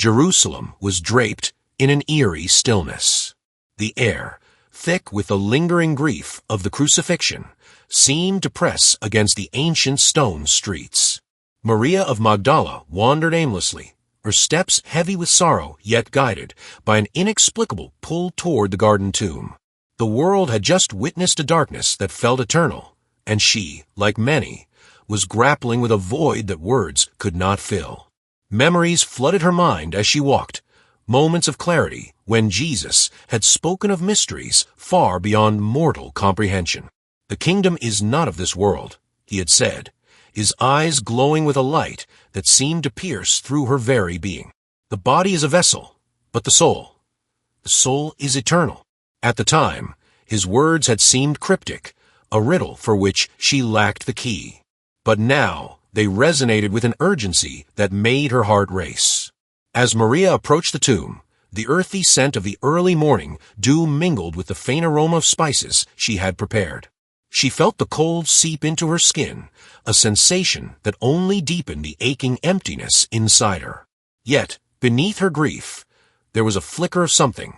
Jerusalem was draped in an eerie stillness. The air, thick with the lingering grief of the crucifixion, seemed to press against the ancient stone streets. Maria of Magdala wandered aimlessly, her steps heavy with sorrow yet guided by an inexplicable pull toward the garden tomb. The world had just witnessed a darkness that felt eternal, and she, like many, was grappling with a void that words could not fill. Memories flooded her mind as she walked, moments of clarity when Jesus had spoken of mysteries far beyond mortal comprehension. "The kingdom is not of this world," he had said, his eyes glowing with a light that seemed to pierce through her very being. "The body is a vessel, but the soul is eternal." At the time, his words had seemed cryptic, a riddle for which she lacked the key. But now they resonated with an urgency that made her heart race. As Maria approached the tomb, the earthy scent of the early morning dew mingled with the faint aroma of spices she had prepared. She felt the cold seep into her skin, a sensation that only deepened the aching emptiness inside her. Yet, beneath her grief, there was a flicker of something,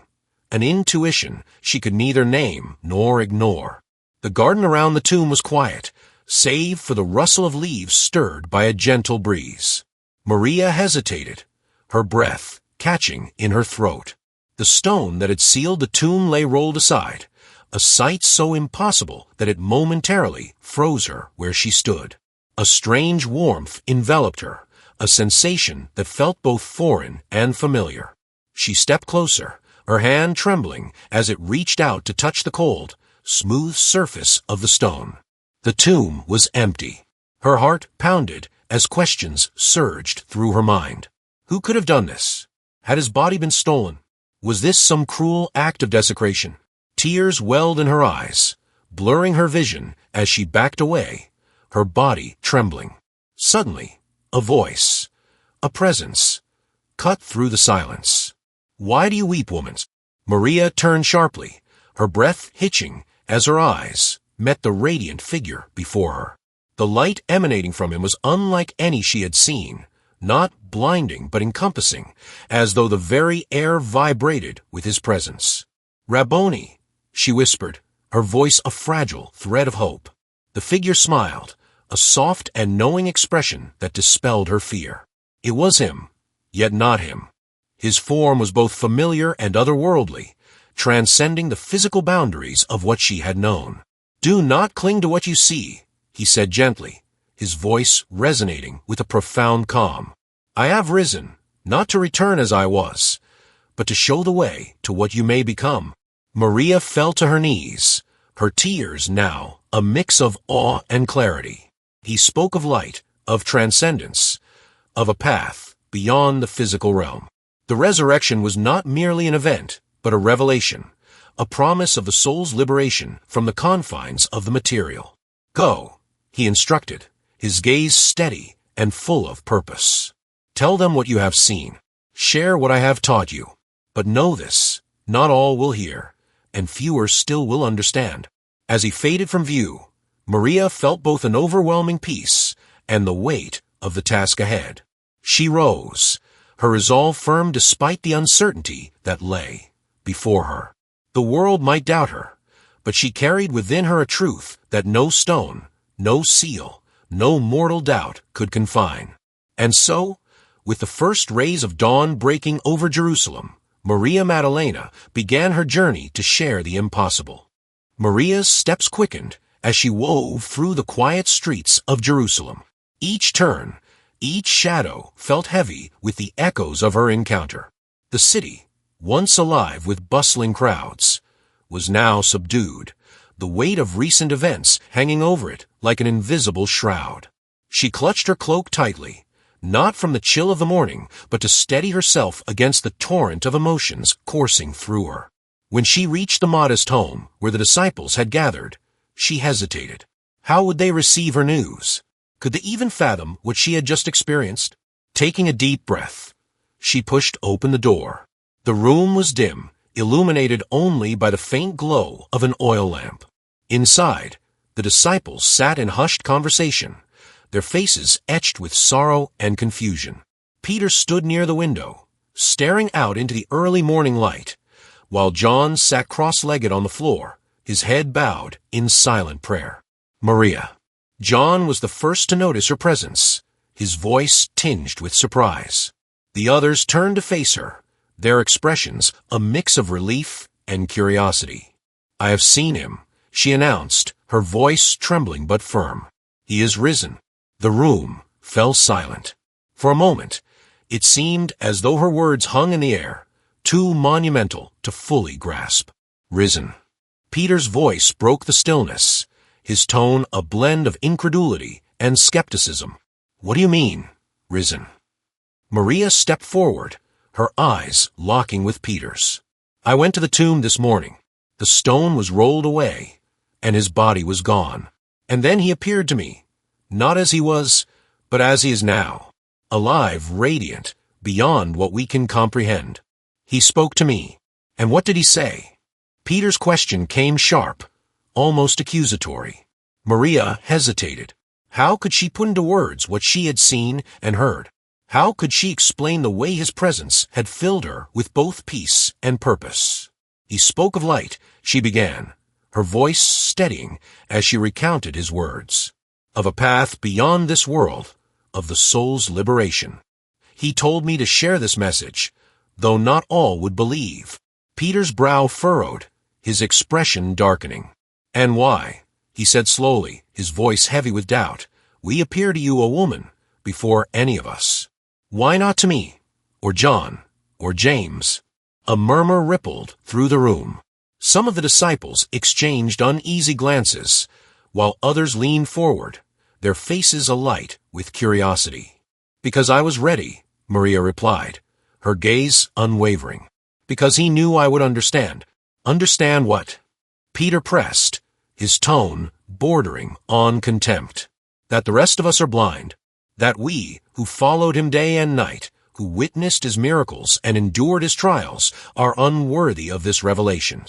an intuition she could neither name nor ignore. The garden around the tomb was quiet, save for the rustle of leaves stirred by a gentle breeze. Maria hesitated, her breath catching in her throat. The stone that had sealed the tomb lay rolled aside, a sight so impossible that it momentarily froze her where she stood. A strange warmth enveloped her, a sensation that felt both foreign and familiar. She stepped closer, her hand trembling as it reached out to touch the cold, smooth surface of the stone. The tomb was empty. Her heart pounded as questions surged through her mind. Who could have done this? Had his body been stolen? Was this some cruel act of desecration? Tears welled in her eyes, blurring her vision as she backed away, her body trembling. Suddenly, a voice, a presence, cut through the silence. "Why do you weep, woman?" Maria turned sharply, her breath hitching as her eyes met the radiant figure before her. The light emanating from him was unlike any she had seen, not blinding but encompassing, as though the very air vibrated with his presence. "Rabboni," she whispered, her voice a fragile thread of hope. The figure smiled, a soft and knowing expression that dispelled her fear. It was him, yet not him. His form was both familiar and otherworldly, transcending the physical boundaries of what she had known. "Do not cling to what you see," he said gently, his voice resonating with a profound calm. "I have risen, not to return as I was, but to show the way to what you may become." Maria fell to her knees, her tears now a mix of awe and clarity. He spoke of light, of transcendence, of a path beyond the physical realm. The resurrection was not merely an event, but a revelation, a promise of the soul's liberation from the confines of the material. "Go," he instructed, his gaze steady and full of purpose. "Tell them what you have seen. Share what I have taught you. But know this, not all will hear, and fewer still will understand." As he faded from view, Maria felt both an overwhelming peace and the weight of the task ahead. She rose, her resolve firm despite the uncertainty that lay before her. The world might doubt her, but she carried within her a truth that no stone, no seal, no mortal doubt could confine. And so, with the first rays of dawn breaking over Jerusalem, Maria Magdalene began her journey to share the impossible. Maria's steps quickened as she wove through the quiet streets of Jerusalem. Each turn, each shadow felt heavy with the echoes of her encounter. The city, once alive with bustling crowds, was now subdued, the weight of recent events hanging over it like an invisible shroud. She clutched her cloak tightly, not from the chill of the morning, but to steady herself against the torrent of emotions coursing through her. When she reached the modest home where the disciples had gathered, she hesitated. How would they receive her news? Could they even fathom what she had just experienced? Taking a deep breath, she pushed open the door. The room was dim, illuminated only by the faint glow of an oil lamp. Inside, the disciples sat in hushed conversation, their faces etched with sorrow and confusion. Peter stood near the window, staring out into the early morning light, while John sat cross-legged on the floor, his head bowed in silent prayer. Maria. John was the first to notice her presence, his voice tinged with surprise. The others turned to face her, their expressions a mix of relief and curiosity. "I have seen him," she announced, her voice trembling but firm. "He is risen." The room fell silent. For a moment, it seemed as though her words hung in the air, too monumental to fully grasp. "Risen." Peter's voice broke the stillness, his tone a blend of incredulity and skepticism. "What do you mean, risen?" Maria stepped forward, her eyes locking with Peter's. "I went to the tomb this morning. The stone was rolled away, and his body was gone. And then he appeared to me, not as he was, but as he is now, alive, radiant, beyond what we can comprehend. He spoke to me. And what did he say?" Peter's question came sharp, almost accusatory. Maria hesitated. How could she put into words what she had seen and heard? How could she explain the way his presence had filled her with both peace and purpose? "He spoke of light," she began, her voice steadying as she recounted his words. "Of a path beyond this world, of the soul's liberation. He told me to share this message, though not all would believe." Peter's brow furrowed, his expression darkening. "And why?" he said slowly, his voice heavy with doubt. "We appear to you a woman, before any of us. Why not to me, or John, or James?" A murmur rippled through the room. Some of the disciples exchanged uneasy glances, while others leaned forward, their faces alight with curiosity. "Because I was ready," Maria replied, her gaze unwavering. "Because he knew I would understand." "Understand what?" Peter pressed, his tone bordering on contempt. "That the rest of us are blind. That we, who followed him day and night, who witnessed his miracles and endured his trials, are unworthy of this revelation."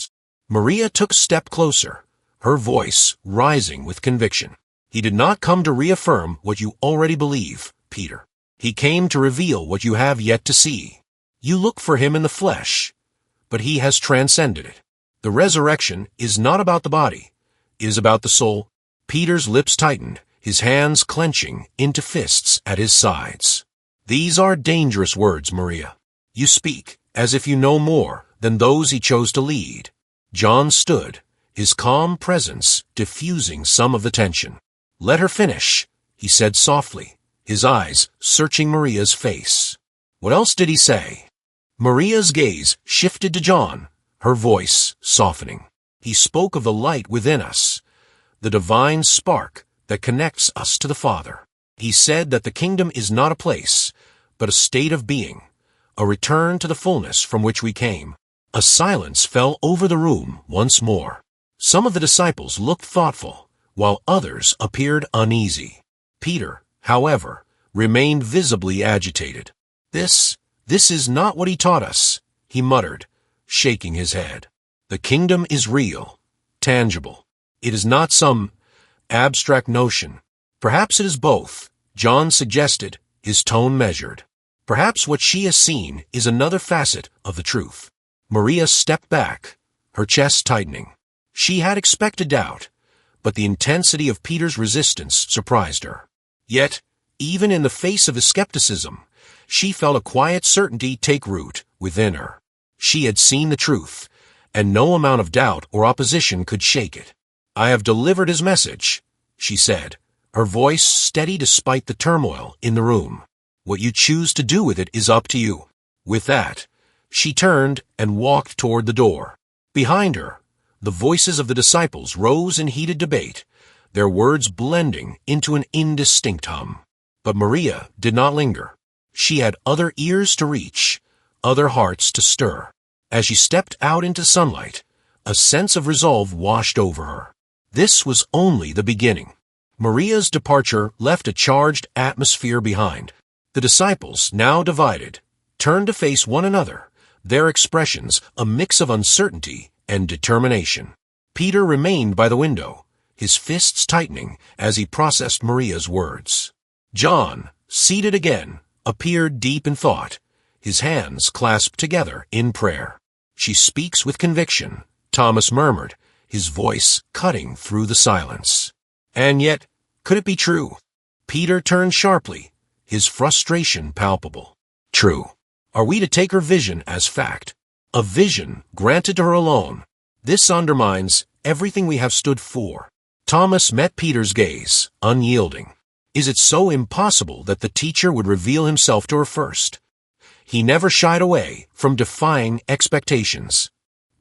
Maria took a step closer, her voice rising with conviction. "He did not come to reaffirm what you already believe, Peter. He came to reveal what you have yet to see. You look for him in the flesh, but he has transcended it. The resurrection is not about the body, it is about the soul." Peter's lips tightened, his hands clenching into fists at his sides. "These are dangerous words, Maria. You speak as if you know more than those he chose to lead." John stood, his calm presence diffusing some of the tension. "Let her finish," he said softly, his eyes searching Maria's face. "What else did he say?" Maria's gaze shifted to John, her voice softening. "He spoke of the light within us, the divine spark that connects us to the Father. He said that the kingdom is not a place, but a state of being, a return to the fullness from which we came." A silence fell over the room once more. Some of the disciples looked thoughtful, while others appeared uneasy. Peter, however, remained visibly agitated. This is not what he taught us," he muttered, shaking his head. "The kingdom is real, tangible. It is not some abstract notion." "Perhaps it is both," John suggested, his tone measured. "Perhaps what she has seen is another facet of the truth." Maria stepped back, her chest tightening. She had expected doubt, but the intensity of Peter's resistance surprised her. Yet, even in the face of his skepticism, she felt a quiet certainty take root within her. She had seen the truth, and no amount of doubt or opposition could shake it. "I have delivered his message," she said, her voice steady despite the turmoil in the room. "What you choose to do with it is up to you." With that, she turned and walked toward the door. Behind her, the voices of the disciples rose in heated debate, their words blending into an indistinct hum. But Maria did not linger. She had other ears to reach, other hearts to stir. As she stepped out into sunlight, a sense of resolve washed over her. This was only the beginning. Maria's departure left a charged atmosphere behind. The disciples, now divided, turned to face one another, their expressions a mix of uncertainty and determination. Peter remained by the window, his fists tightening as he processed Maria's words. John, seated again, appeared deep in thought, his hands clasped together in prayer. "She speaks with conviction," Thomas murmured, his voice cutting through the silence. And yet, could it be true? Peter turned sharply, his frustration palpable. True. Are we to take her vision as fact? A vision granted to her alone. This undermines everything we have stood for. Thomas met Peter's gaze, unyielding. Is it so impossible that the teacher would reveal himself to her first? He never shied away from defying expectations,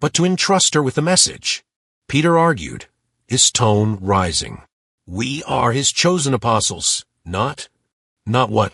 but to entrust her with the message. Peter argued, his tone rising. "We are his chosen apostles, not what?"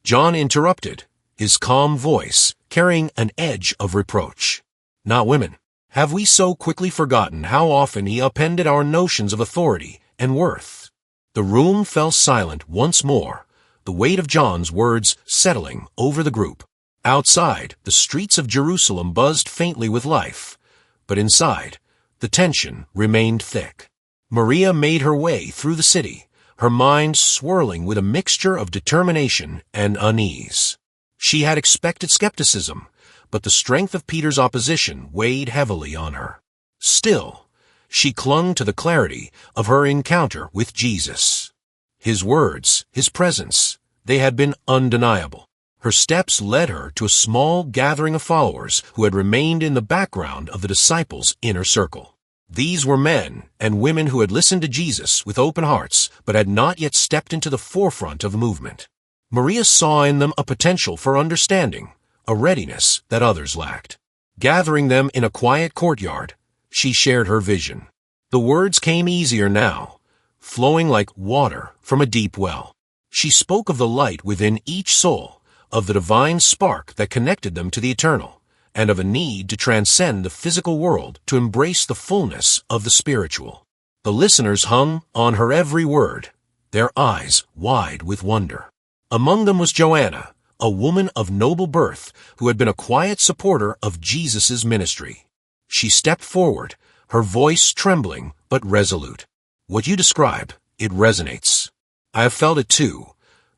John interrupted, his calm voice carrying an edge of reproach. "Not women. Have we so quickly forgotten how often he upended our notions of authority and worth?" The room fell silent once more, the weight of John's words settling over the group. Outside, the streets of Jerusalem buzzed faintly with life, but inside, the tension remained thick. Maria made her way through the city, her mind swirling with a mixture of determination and unease. She had expected skepticism, but the strength of Peter's opposition weighed heavily on her. Still, she clung to the clarity of her encounter with Jesus. His words, his presence, they had been undeniable. Her steps led her to a small gathering of followers who had remained in the background of the disciples' inner circle. These were men and women who had listened to Jesus with open hearts, but had not yet stepped into the forefront of the movement. Maria saw in them a potential for understanding, a readiness that others lacked. Gathering them in a quiet courtyard, she shared her vision. The words came easier now, flowing like water from a deep well. She spoke of the light within each soul, of the divine spark that connected them to the eternal, and of a need to transcend the physical world to embrace the fullness of the spiritual. The listeners hung on her every word, their eyes wide with wonder. Among them was Joanna, a woman of noble birth who had been a quiet supporter of Jesus' ministry. She stepped forward, her voice trembling but resolute. "What you describe, it resonates. I have felt it too,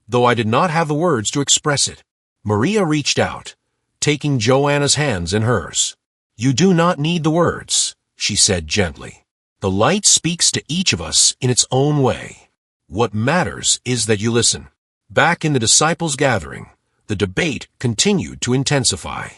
though I did not have the words to express it." Maria reached out, taking Joanna's hands in hers. "You do not need the words," she said gently. "The light speaks to each of us in its own way. What matters is that you listen." Back in the disciples' gathering, the debate continued to intensify.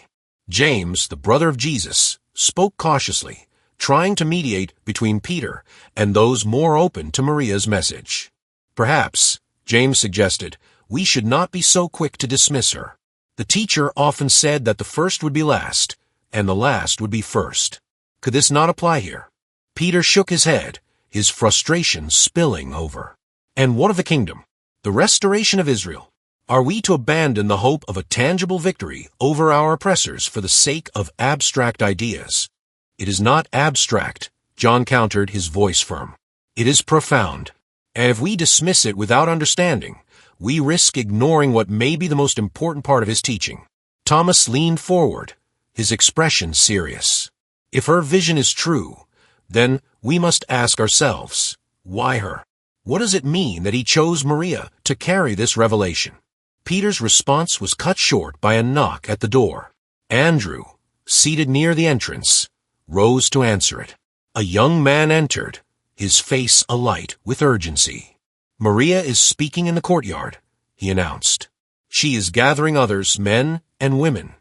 James, the brother of Jesus, spoke cautiously, trying to mediate between Peter and those more open to Maria's message. "Perhaps," James suggested, "we should not be so quick to dismiss her. The teacher often said that the first would be last, and the last would be first. Could this not apply here?" Peter shook his head, his frustration spilling over. "And what of the kingdom? The restoration of Israel? Are we to abandon the hope of a tangible victory over our oppressors for the sake of abstract ideas?" "It is not abstract," John countered, his voice firm. "It is profound. And if we dismiss it without understanding, we risk ignoring what may be the most important part of his teaching." Thomas leaned forward, his expression serious. If her vision is true, then we must ask ourselves, why her? What does it mean that he chose Maria to carry this revelation? Peter's response was cut short by a knock at the door. Andrew, seated near the entrance, rose to answer it. A young man entered, his face alight with urgency. "Maria is speaking in the courtyard," he announced. "She is gathering others, men and women,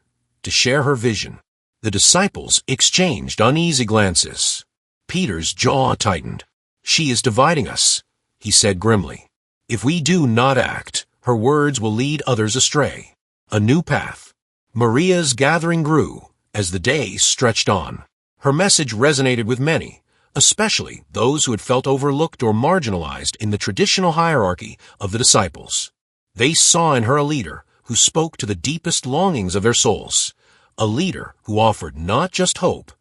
to share her vision." The disciples exchanged uneasy glances. Peter's jaw tightened. "She is dividing us," he said grimly. "If we do not act, her words will lead others astray." A new path. Maria's gathering grew as the day stretched on. Her message resonated with many, especially those who had felt overlooked or marginalized in the traditional hierarchy of the disciples. They saw in her a leader who spoke to the deepest longings of their souls, a leader who offered not just hope,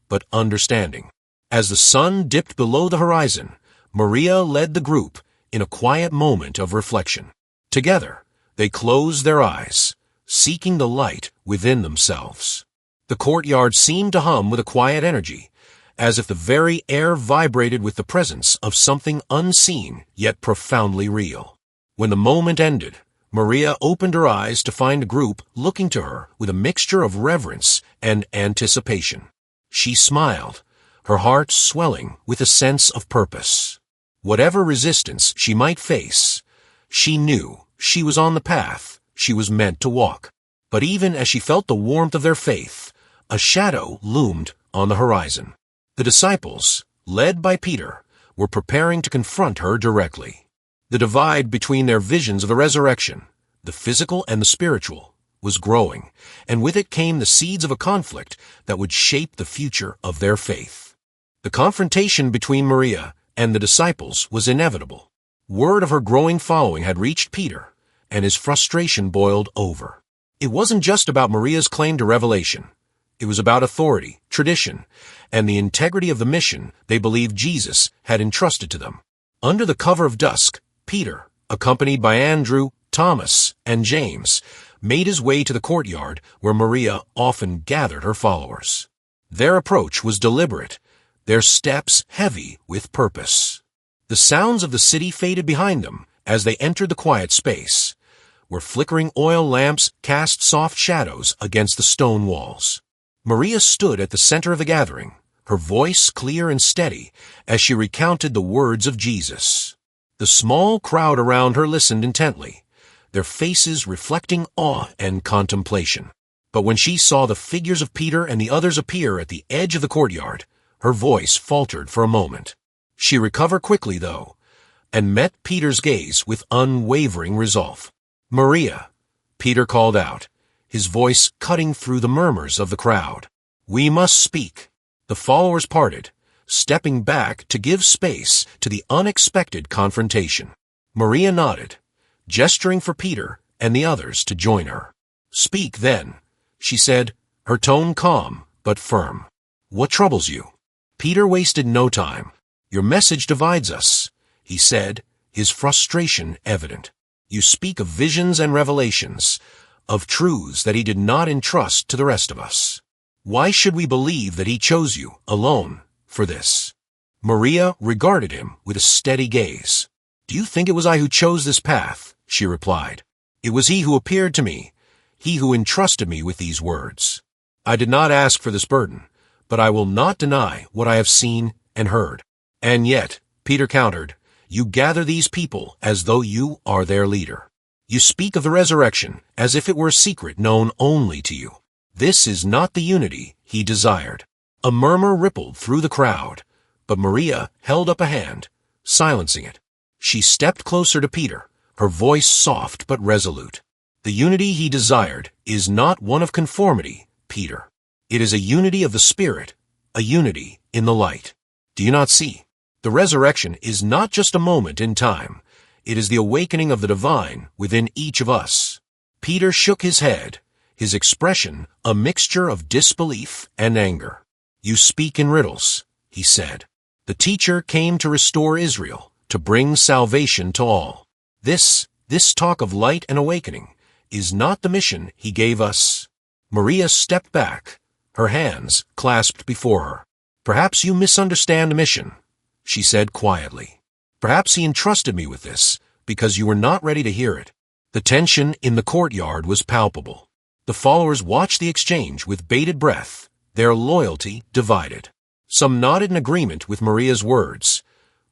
but understanding. As the sun dipped below the horizon, Maria led the group in a quiet moment of reflection. Together, they closed their eyes, seeking the light within themselves. The courtyard seemed to hum with a quiet energy, as if the very air vibrated with the presence of something unseen yet profoundly real. When the moment ended, Maria opened her eyes to find a group looking to her with a mixture of reverence and anticipation. She smiled, her heart swelling with a sense of purpose. Whatever resistance she might face, she knew she was on the path she was meant to walk. But even as she felt the warmth of their faith, a shadow loomed on the horizon. The disciples, led by Peter, were preparing to confront her directly. The divide between their visions of the resurrection, the physical and the spiritual, was growing, and with it came the seeds of a conflict that would shape the future of their faith. The confrontation between Maria and the disciples was inevitable. Word of her growing following had reached Peter, and his frustration boiled over. It wasn't just about Maria's claim to revelation. It was about authority, tradition, and the integrity of the mission they believed Jesus had entrusted to them. Under the cover of dusk, Peter, accompanied by Andrew, Thomas, and James, made his way to the courtyard where Maria often gathered her followers. Their approach was deliberate, their steps heavy with purpose. The sounds of the city faded behind them as they entered the quiet space, where flickering oil lamps cast soft shadows against the stone walls. Maria stood at the center of the gathering, her voice clear and steady as she recounted the words of Jesus. The small crowd around her listened intently, their faces reflecting awe and contemplation. But when she saw the figures of Peter and the others appear at the edge of the courtyard, her voice faltered for a moment. She recovered quickly, though, and met Peter's gaze with unwavering resolve. "Maria," Peter called out, his voice cutting through the murmurs of the crowd. "We must speak." The followers parted, stepping back to give space to the unexpected confrontation. Maria nodded, gesturing for Peter and the others to join her. "Speak, then," she said, her tone calm but firm. "What troubles you?" Peter wasted no time. "Your message divides us," he said, his frustration evident. "You speak of visions and revelations, of truths that he did not entrust to the rest of us. Why should we believe that he chose you, alone, for this?" Maria regarded him with a steady gaze. "Do you think it was I who chose this path?" she replied. "It was he who appeared to me, he who entrusted me with these words. I did not ask for this burden, but I will not deny what I have seen and heard." "And yet," Peter countered, "you gather these people as though you are their leader. You speak of the resurrection as if it were a secret known only to you. This is not the unity he desired." A murmur rippled through the crowd, but Maria held up a hand, silencing it. She stepped closer to Peter, her voice soft but resolute. "The unity he desired is not one of conformity, Peter. It is a unity of the Spirit, a unity in the light. Do you not see? The resurrection is not just a moment in time. It is the awakening of the divine within each of us." Peter shook his head, his expression a mixture of disbelief and anger. "You speak in riddles," he said. "The teacher came to restore Israel, to bring salvation to all. This talk of light and awakening is not the mission he gave us." Maria stepped back, her hands clasped before her. "Perhaps you misunderstand the mission," she said quietly. "Perhaps he entrusted me with this because you were not ready to hear it." The tension in the courtyard was palpable. The followers watched the exchange with bated breath, their loyalty divided. Some nodded in agreement with Maria's words,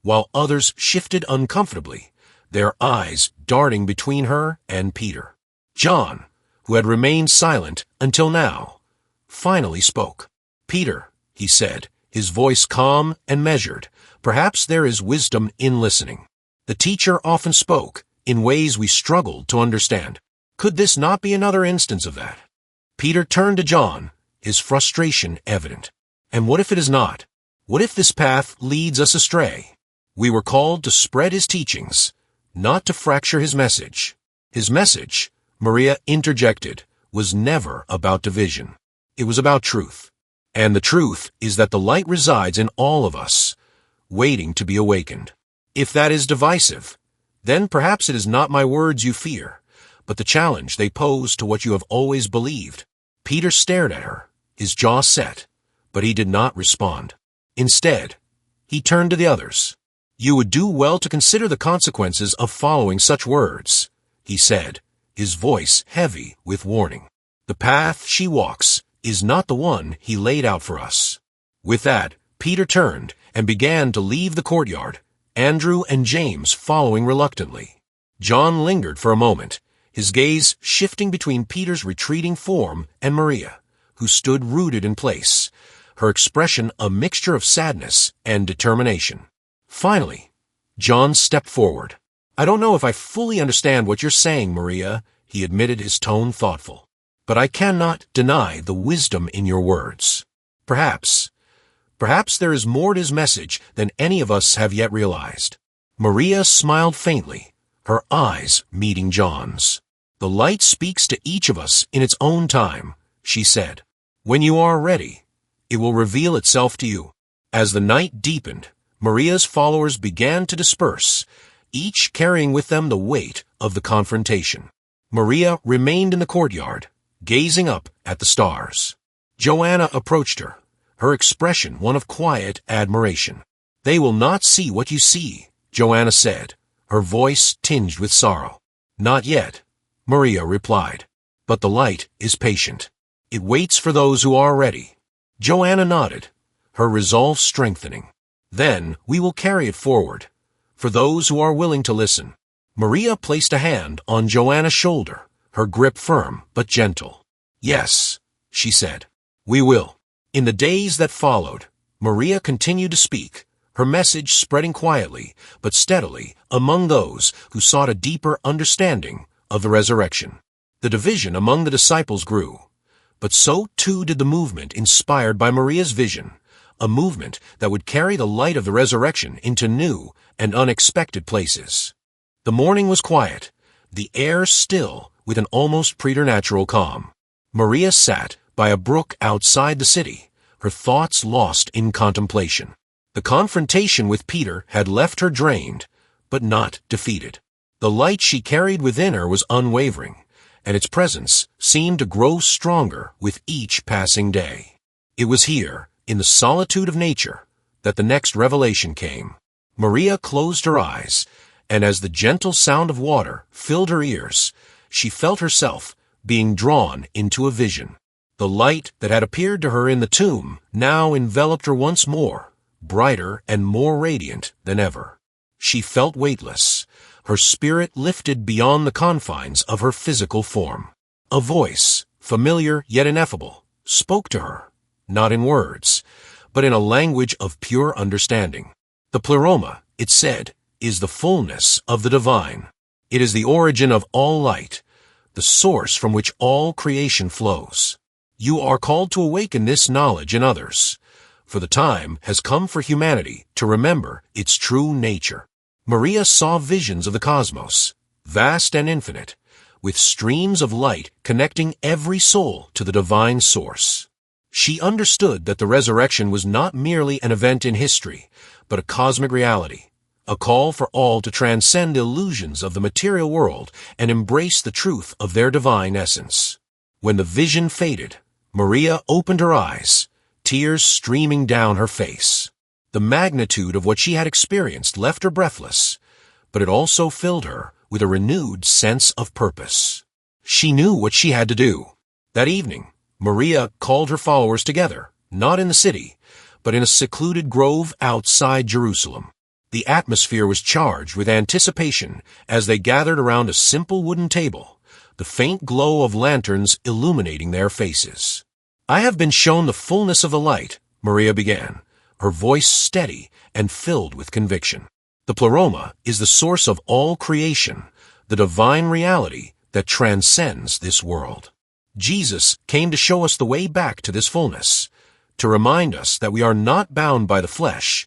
while others shifted uncomfortably, their eyes darting between her and Peter. John, who had remained silent until now, finally spoke. "Peter," he said, his voice calm and measured, "perhaps there is wisdom in listening. The teacher often spoke in ways we struggled to understand. Could this not be another instance of that?" Peter turned to John, his frustration evident. "And what if it is not? What if this path leads us astray? We were called to spread his teachings, not to fracture his message." "His message," Maria interjected, "was never about division. It was about truth. And the truth is that the light resides in all of us, waiting to be awakened. If that is divisive, then perhaps it is not my words you fear, but the challenge they pose to what you have always believed." Peter stared at her, his jaw set, but he did not respond. Instead, he turned to the others. "You would do well to consider the consequences of following such words," he said, his voice heavy with warning. "The path she walks is not the one he laid out for us." With that, Peter turned and began to leave the courtyard, Andrew and James following reluctantly. John lingered for a moment, his gaze shifting between Peter's retreating form and Maria, who stood rooted in place, her expression a mixture of sadness and determination. Finally, John stepped forward. "I don't know if I fully understand what you're saying, Maria," he admitted, his tone thoughtful. "But I cannot deny the wisdom in your words. Perhaps there is more to his message than any of us have yet realized." Maria smiled faintly, her eyes meeting John's. "The light speaks to each of us in its own time," she said. "When you are ready, it will reveal itself to you." As the night deepened, Maria's followers began to disperse, each carrying with them the weight of the confrontation. Maria remained in the courtyard, gazing up at the stars. Joanna approached her, her expression one of quiet admiration. "They will not see what you see," Joanna said, her voice tinged with sorrow. "Not yet," Maria replied, "but the light is patient. It waits for those who are ready." Joanna nodded, her resolve strengthening. "Then we will carry it forward, for those who are willing to listen." Maria placed a hand on Joanna's shoulder, her grip firm but gentle. "Yes," she said, "we will." In the days that followed, Maria continued to speak, her message spreading quietly but steadily among those who sought a deeper understanding of the resurrection. The division among the disciples grew, but so too did the movement inspired by Maria's vision, a movement that would carry the light of the resurrection into new and unexpected places. The morning was quiet, the air still with an almost preternatural calm. Maria sat by a brook outside the city, her thoughts lost in contemplation. The confrontation with Peter had left her drained, but not defeated. The light she carried within her was unwavering, and its presence seemed to grow stronger with each passing day. It was here, in the solitude of nature, that the next revelation came. Maria closed her eyes, and as the gentle sound of water filled her ears, she felt herself being drawn into a vision. The light that had appeared to her in the tomb now enveloped her once more, brighter and more radiant than ever. She felt weightless, her spirit lifted beyond the confines of her physical form. A voice, familiar yet ineffable, spoke to her, not in words, but in a language of pure understanding. The pleroma, it said, is the fullness of the divine. It is the origin of all light, the source from which all creation flows. You are called to awaken this knowledge in others, for the time has come for humanity to remember its true nature. Maria saw visions of the cosmos, vast and infinite, with streams of light connecting every soul to the divine source. She understood that the resurrection was not merely an event in history, but a cosmic reality, a call for all to transcend illusions of the material world and embrace the truth of their divine essence. When the vision faded, Maria opened her eyes, tears streaming down her face. The magnitude of what she had experienced left her breathless, but it also filled her with a renewed sense of purpose. She knew what she had to do. That evening, Maria called her followers together, not in the city, but in a secluded grove outside Jerusalem. The atmosphere was charged with anticipation as they gathered around a simple wooden table, the faint glow of lanterns illuminating their faces. "I have been shown the fullness of the light," Maria began, her voice steady and filled with conviction. "The pleroma is the source of all creation, the divine reality that transcends this world. Jesus came to show us the way back to this fullness, to remind us that we are not bound by the flesh,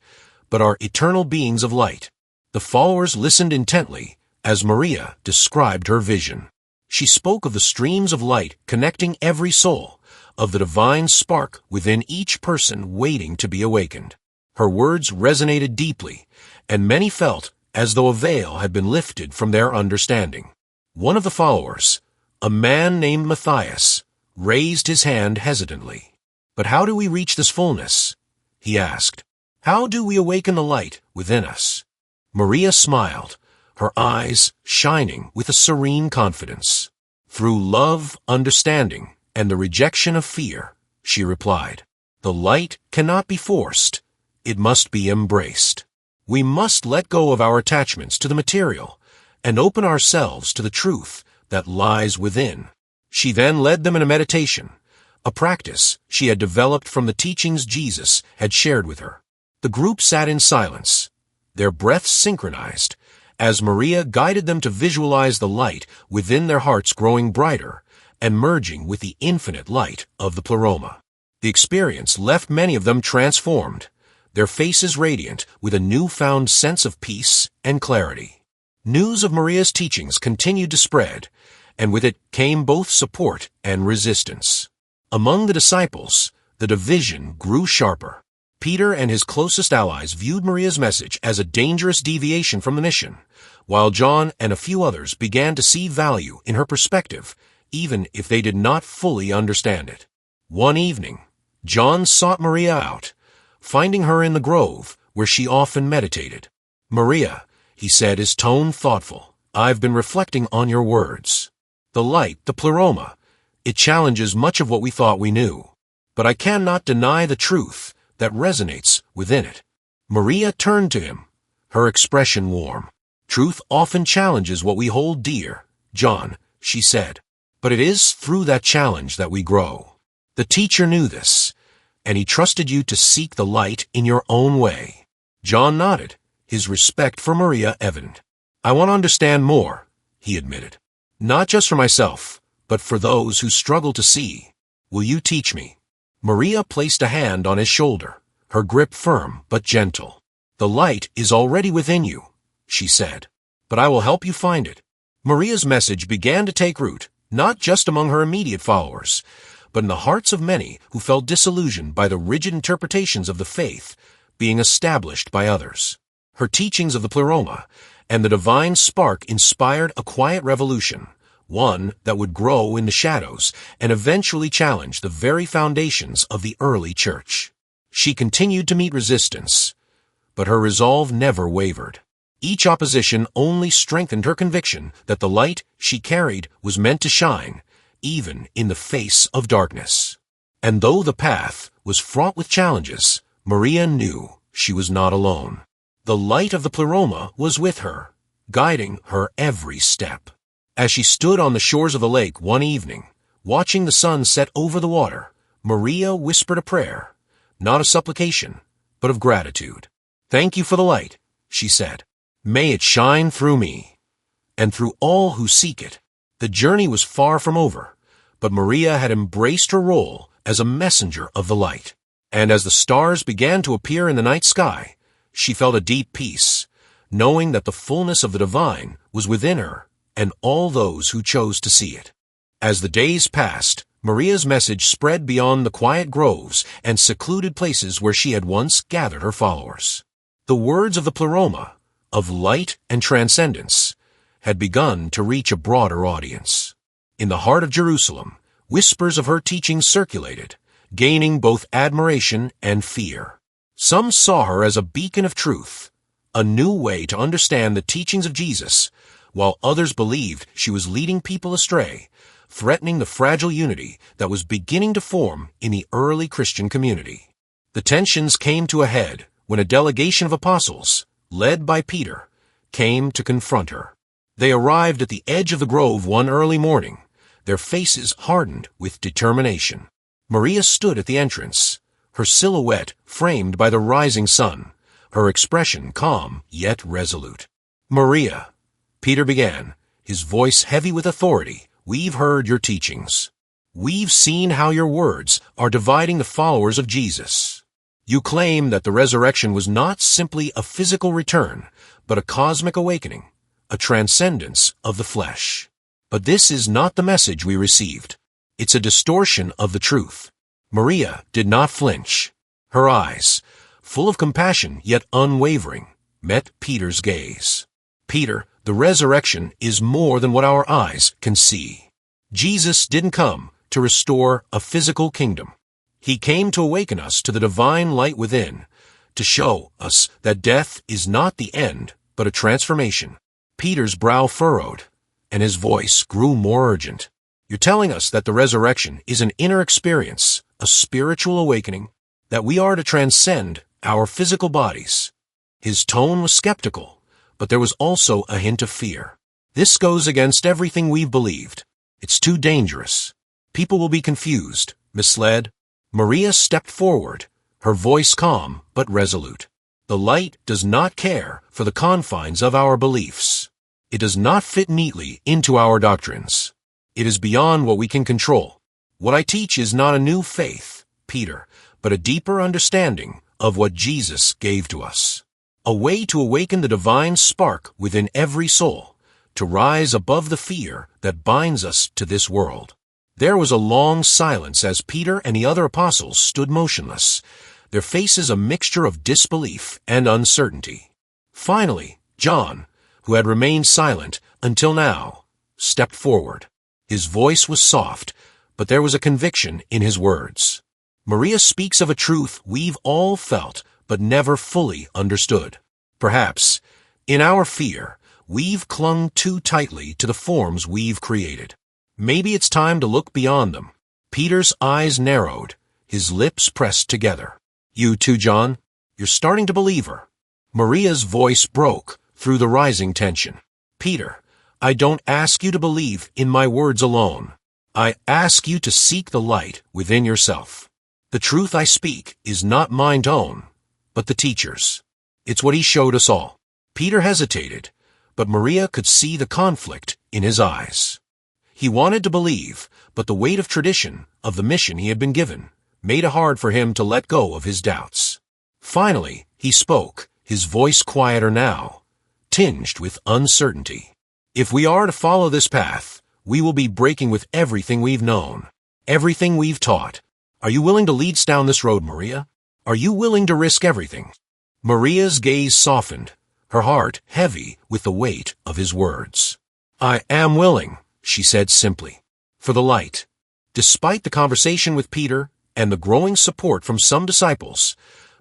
but are eternal beings of light." The followers listened intently as Maria described her vision. She spoke of the streams of light connecting every soul, of the divine spark within each person waiting to be awakened. Her words resonated deeply, and many felt as though a veil had been lifted from their understanding. One of the followers, a man named Matthias, raised his hand hesitantly. "But how do we reach this fullness?" he asked. "How do we awaken the light within us?" Maria smiled, her eyes shining with a serene confidence. Through love, understanding, and the rejection of fear, she replied. The light cannot be forced. It must be embraced. We must let go of our attachments to the material and open ourselves to the truth that lies within. She then led them in a meditation, a practice she had developed from the teachings Jesus had shared with her. The group sat in silence, their breaths synchronized, as Maria guided them to visualize the light within their hearts growing brighter and merging with the infinite light of the pleroma. The experience left many of them transformed, their faces radiant with a newfound sense of peace and clarity. News of Maria's teachings continued to spread, and with it came both support and resistance. Among the disciples, the division grew sharper. Peter and his closest allies viewed Maria's message as a dangerous deviation from the mission, while John and a few others began to see value in her perspective, even if they did not fully understand it. One evening, John sought Maria out, finding her in the grove where she often meditated. "Maria," he said, his tone thoughtful, "I've been reflecting on your words. The light, the pleroma, it challenges much of what we thought we knew. But I cannot deny the truth that resonates within it." Maria turned to him, her expression warm. "Truth often challenges what we hold dear, John," she said. "But it is through that challenge that we grow." The teacher knew this, and he trusted you to seek the light in your own way. John nodded, his respect for Maria evident. "I want to understand more," he admitted. "Not just for myself, but for those who struggle to see. Will you teach me?" Maria placed a hand on his shoulder, her grip firm but gentle. "The light is already within you," she said, "but I will help you find it." Maria's message began to take root, not just among her immediate followers, but in the hearts of many who felt disillusioned by the rigid interpretations of the faith being established by others. Her teachings of the pleroma and the divine spark inspired a quiet revolution, one that would grow in the shadows and eventually challenge the very foundations of the early church. She continued to meet resistance, but her resolve never wavered. Each opposition only strengthened her conviction that the light she carried was meant to shine, even in the face of darkness. And though the path was fraught with challenges, Maria knew she was not alone. The light of the pleroma was with her, guiding her every step. As she stood on the shores of the lake one evening, watching the sun set over the water, Maria whispered a prayer, not a supplication, but of gratitude. "Thank you for the light," she said. "May it shine through me, and through all who seek it." The journey was far from over, but Maria had embraced her role as a messenger of the light. And as the stars began to appear in the night sky, she felt a deep peace, knowing that the fullness of the divine was within her and all those who chose to see it. As the days passed, Maria's message spread beyond the quiet groves and secluded places where she had once gathered her followers. The words of the pleroma, of light and transcendence, had begun to reach a broader audience. In the heart of Jerusalem, whispers of her teaching circulated, gaining both admiration and fear. Some saw her as a beacon of truth, a new way to understand the teachings of Jesus, while others believed she was leading people astray, threatening the fragile unity that was beginning to form in the early Christian community. The tensions came to a head when a delegation of apostles, led by Peter, came to confront her. They arrived at the edge of the grove one early morning, their faces hardened with determination. Maria stood at the entrance, her silhouette framed by the rising sun, her expression calm yet resolute. "Maria," Peter began, his voice heavy with authority, "we've heard your teachings. We've seen how your words are dividing the followers of Jesus. You claim that the resurrection was not simply a physical return, but a cosmic awakening, a transcendence of the flesh. But this is not the message we received. It's a distortion of the truth." Maria did not flinch. Her eyes, full of compassion yet unwavering, met Peter's gaze. "Peter, the resurrection is more than what our eyes can see. Jesus didn't come to restore a physical kingdom. He came to awaken us to the divine light within, to show us that death is not the end, but a transformation." Peter's brow furrowed, and his voice grew more urgent. You're telling us that the resurrection is an inner experience, a spiritual awakening, that we are to transcend our physical bodies. His tone was skeptical, but there was also a hint of fear. This goes against everything we've believed. It's too dangerous. People will be confused, misled. Maria stepped forward, her voice calm but resolute. The light does not care for the confines of our beliefs. It does not fit neatly into our doctrines. It is beyond what we can control. What I teach is not a new faith, Peter, but a deeper understanding of what Jesus gave to us. A way to awaken the divine spark within every soul, to rise above the fear that binds us to this world. There was a long silence as Peter and the other apostles stood motionless, their faces a mixture of disbelief and uncertainty. Finally, John, who had remained silent until now, stepped forward. His voice was soft, but there was a conviction in his words. Maria speaks of a truth we've all felt but never fully understood. Perhaps, in our fear, we've clung too tightly to the forms we've created. Maybe it's time to look beyond them. Peter's eyes narrowed, his lips pressed together. You too, John? You're starting to believe her. Maria's voice broke through the rising tension. Peter, I don't ask you to believe in my words alone. I ask you to seek the light within yourself. The truth I speak is not mine own, but the teacher's. It's what he showed us all. Peter hesitated, but Maria could see the conflict in his eyes. He wanted to believe, but the weight of tradition, of the mission he had been given, made it hard for him to let go of his doubts. Finally, he spoke, his voice quieter now, tinged with uncertainty. If we are to follow this path, we will be breaking with everything we've known, everything we've taught. Are you willing to lead us down this road, Maria? Are you willing to risk everything? Maria's gaze softened, her heart heavy with the weight of his words. I am willing, she said simply, for the light. Despite the conversation with Peter and the growing support from some disciples,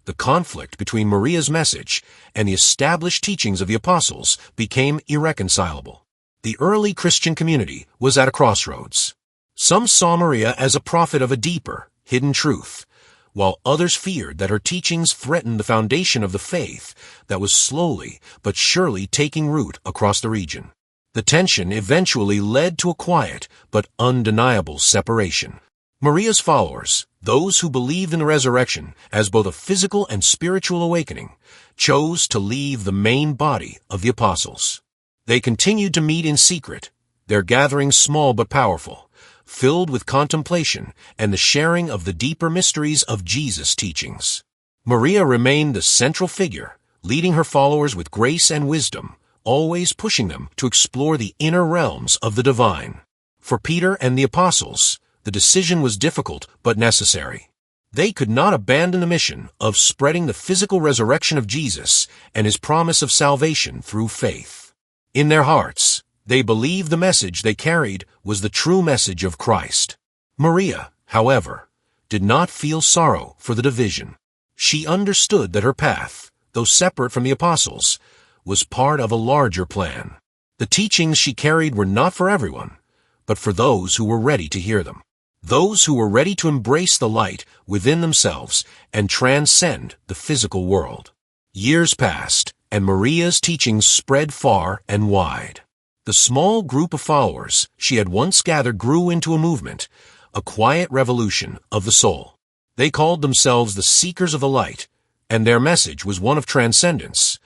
the conflict between Maria's message and the established teachings of the apostles became irreconcilable. The early Christian community was at a crossroads. Some saw Maria as a prophet of a deeper, hidden truth, while others feared that her teachings threatened the foundation of the faith that was slowly but surely taking root across the region. The tension eventually led to a quiet but undeniable separation. Maria's followers, those who believed in the resurrection as both a physical and spiritual awakening, chose to leave the main body of the apostles. They continued to meet in secret, their gatherings small but powerful, filled with contemplation and the sharing of the deeper mysteries of Jesus' teachings. Maria remained the central figure, leading her followers with grace and wisdom, always pushing them to explore the inner realms of the divine. For Peter and the apostles, the decision was difficult but necessary. They could not abandon the mission of spreading the physical resurrection of Jesus and his promise of salvation through faith. In their hearts, they believed the message they carried was the true message of Christ. Maria, however, did not feel sorrow for the division. She understood that her path, though separate from the apostles, was part of a larger plan. The teachings she carried were not for everyone, but for those who were ready to hear them. Those who were ready to embrace the light within themselves and transcend the physical world. Years passed, and Maria's teachings spread far and wide. The small group of followers she had once gathered grew into a movement, a quiet revolution of the soul. They called themselves the Seekers of the Light, and their message was one of transcendence,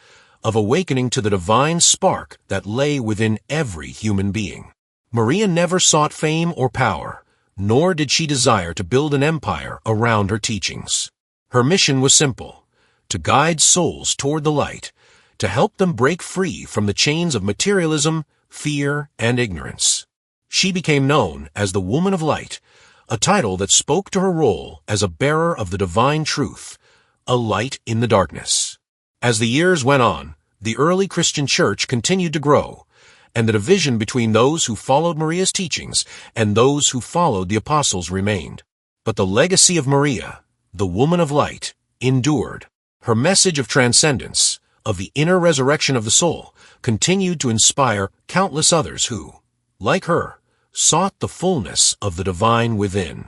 of awakening to the divine spark that lay within every human being. Maria never sought fame or power, nor did she desire to build an empire around her teachings. Her mission was simple, to guide souls toward the light, to help them break free from the chains of materialism, fear, and ignorance. She became known as the Woman of Light, a title that spoke to her role as a bearer of the divine truth, a light in the darkness. As the years went on, the early Christian church continued to grow, and the division between those who followed Maria's teachings and those who followed the apostles remained. But the legacy of Maria, the Woman of Light, endured. Her message of transcendence, of the inner resurrection of the soul, continued to inspire countless others who, like her, sought the fullness of the divine within.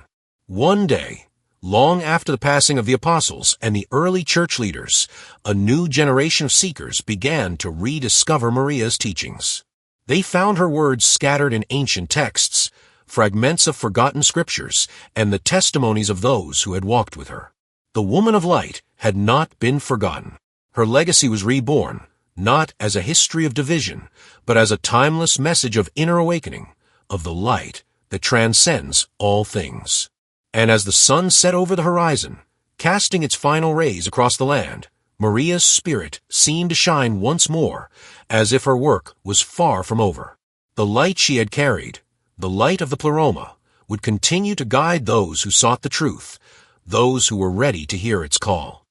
One day, long after the passing of the apostles and the early church leaders, a new generation of seekers began to rediscover Maria's teachings. They found her words scattered in ancient texts, fragments of forgotten scriptures, and the testimonies of those who had walked with her. The woman of light had not been forgotten. Her legacy was reborn, not as a history of division, but as a timeless message of inner awakening, of the light that transcends all things. And as the sun set over the horizon, casting its final rays across the land, Maria's spirit seemed to shine once more, as if her work was far from over. The light she had carried, the light of the pleroma, would continue to guide those who sought the truth, those who were ready to hear its call.